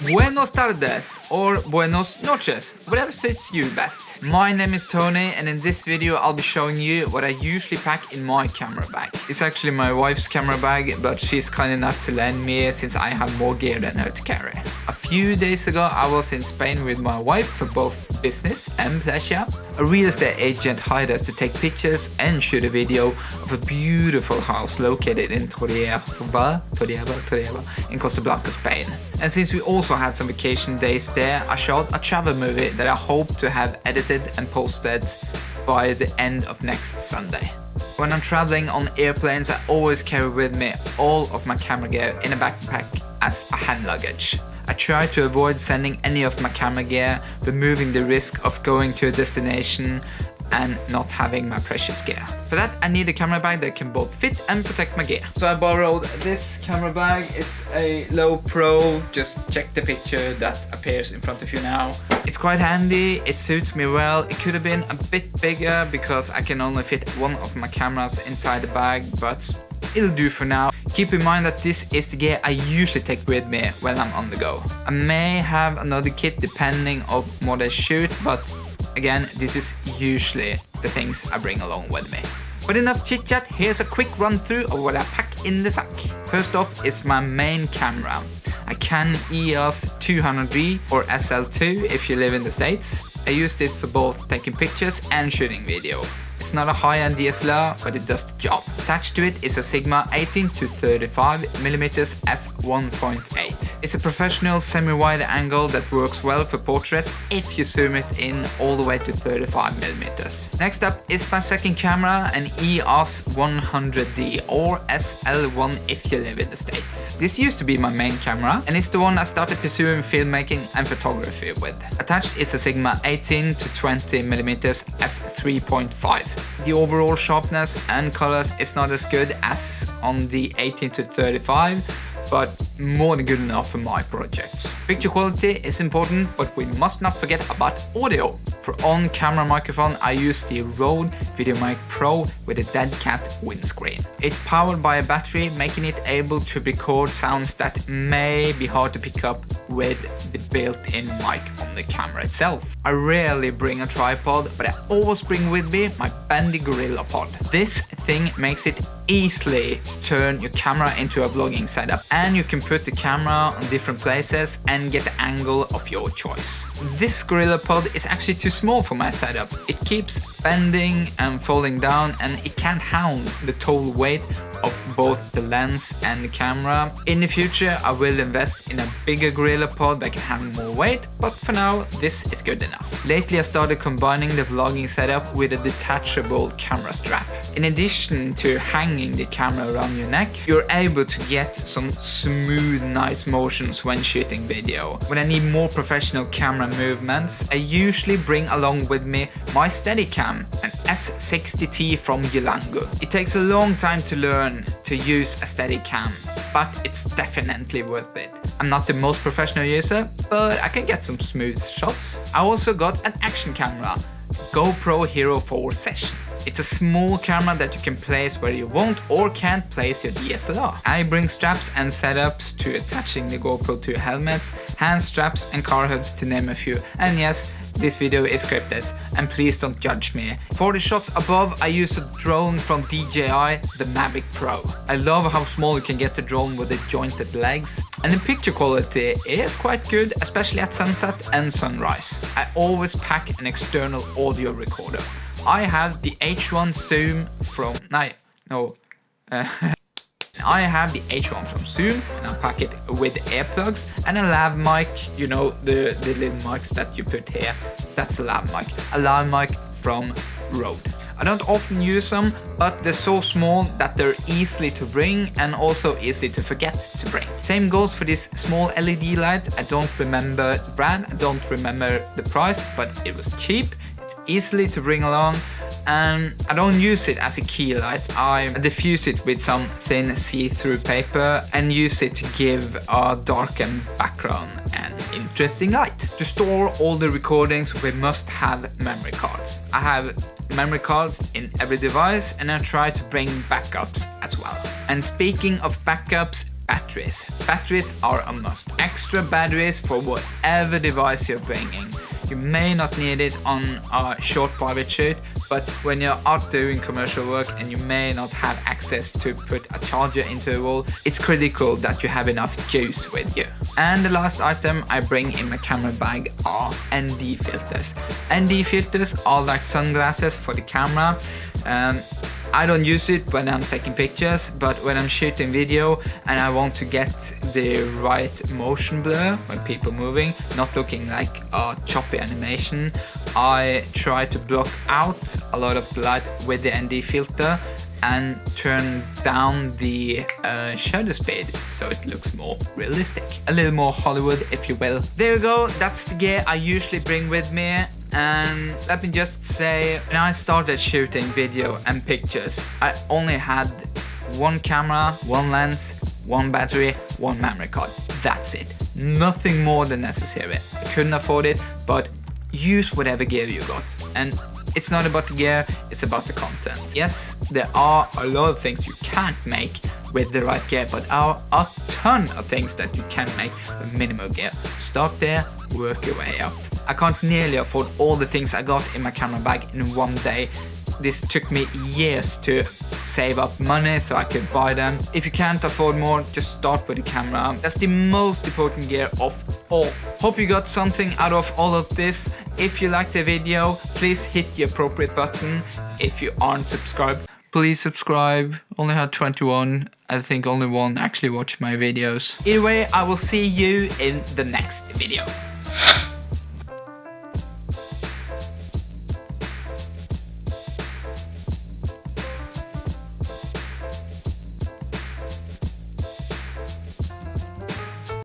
Buenos tardes or buenos noches, whatever suits you best. My name is Tony, and in this video I'll be showing you what I usually pack in my camera bag. It's actually my wife's camera bag, but she's kind enough to lend me since I have more gear than her to carry. A few days ago I was in Spain with my wife for both business and pleasure. A real estate agent hired us to take pictures and shoot a video of a beautiful house located in Torreva in Costa Blanca, Spain. And since we also had some vacation days there, I shot a travel movie that I hope to have edited and posted by the end of next Sunday. When I'm traveling on airplanes, I always carry with me all of my camera gear in a backpack as a hand luggage. I try to avoid sending any of my camera gear, removing the risk of going to a destination and not having my precious gear. For that I need a camera bag that can both fit and protect my gear. So I borrowed this camera bag. It's a low pro, just check the picture that appears in front of you now. It's quite handy, it suits me well. It could have been a bit bigger because I can only fit one of my cameras inside the bag, but it'll do for now. Keep in mind that this is the gear I usually take with me when I'm on the go. I may have another kit depending on what I shoot, but again, this is usually the things I bring along with me. But enough chit chat, here's a quick run through of what I pack in the sack. First off is my main camera. A Canon EOS 200D or SL2 if you live in the States. I use this for both taking pictures and shooting video. It's not a high-end DSLR, but it does the job. Attached to it is a Sigma 18 to 35mm f1.8. It's a professional semi-wide angle that works well for portraits if you zoom it in all the way to 35mm. Next up is my second camera, an EOS 100D or SL1 if you live in the States. This used to be my main camera, and it's the one I started pursuing filmmaking and photography with. Attached is a Sigma 18 to 20mm f3.5. The overall sharpness and colors is not as good as on the 18 to 35, but more than good enough for my projects. Picture quality is important, but we must not forget about audio. For on-camera microphone, I use the Rode VideoMic Pro with a dead cat windscreen. It's powered by a battery, making it able to record sounds that may be hard to pick up with the built-in mic on the camera itself. I rarely bring a tripod, but I always bring with me my bendy gorilla pod. This thing makes it easily turn your camera into a vlogging setup, and you can put the camera on different places and get the angle of your choice. This gorilla pod is actually too small for my setup. It keeps bending and falling down, and it can't handle the total weight of both the lens and the camera. In the future I will invest in a bigger gorilla pod that can handle more weight, but for now this is good enough. Lately I started combining the vlogging setup with a detachable camera strap. In addition to hanging the camera around your neck, you're able to get some smooth, nice motions when shooting video. When I need more professional camera movements, I usually bring along with me my Steadicam, an S60T from Yulango. It takes a long time to learn to use a Steadicam, but it's definitely worth it. I'm not the most professional user, but I can get some smooth shots. I also got an action camera, GoPro Hero 4 Session. It's a small camera that you can place where you want or can't place your DSLR. I bring straps and setups to attaching the GoPro to helmets, hand straps and car hoods to name a few. And yes, this video is scripted, and please don't judge me. For the shots above, I use a drone from DJI, the Mavic Pro. I love how small you can get the drone with the jointed legs, and the picture quality is quite good, especially at sunset and sunrise. I always pack an external audio recorder. I have the H1 Zoom from... I have the H1 from Zoom, and I pack it with earplugs and a lav mic, you know, the little mics that you put here. That's a lav mic from Rode. I don't often use them, but they're so small that they're easy to bring and also easy to forget to bring. Same goes for this small LED light. I don't remember the brand, I don't remember the price, but it was cheap. It's easily to bring along, and I don't use it as a key light. I diffuse it with some thin see-through paper and use it to give a darkened background and interesting light. To store all the recordings, we must have memory cards. I have memory cards in every device, and I try to bring backups as well. And speaking of backups, batteries. Batteries are a must. Extra batteries for whatever device you're bringing. You may not need it on a short private shoot, but when you're out doing commercial work and you may not have access to put a charger into a wall, it's critical that you have enough juice with you. And the last item I bring in my camera bag are ND filters. ND filters are like sunglasses for the camera. I don't use it when I'm taking pictures, but when I'm shooting video and I want to get the right motion blur when people moving, not looking like a choppy animation, I try to block out a lot of light with the ND filter and turn down the shutter speed so it looks more realistic. A little more Hollywood, if you will. There you go, that's the gear I usually bring with me. And let me just say, when I started shooting video and pictures, I only had one camera, one lens, one battery, one memory card. That's it. Nothing more than necessary. I couldn't afford it, but use whatever gear you got. And it's not about the gear, it's about the content. Yes, there are a lot of things you can't make with the right gear, but there are a ton of things that you can make with minimal gear. Start there, work your way up. I can't nearly afford all the things I got in my camera bag in one day. This took me years to save up money so I could buy them. If you can't afford more, just start with the camera. That's the most important gear of all. Hope you got something out of all of this. If you liked the video, please hit the appropriate button. If you aren't subscribed, please subscribe. Only had 21. I think only one actually watched my videos. Either way, I will see you in the next video.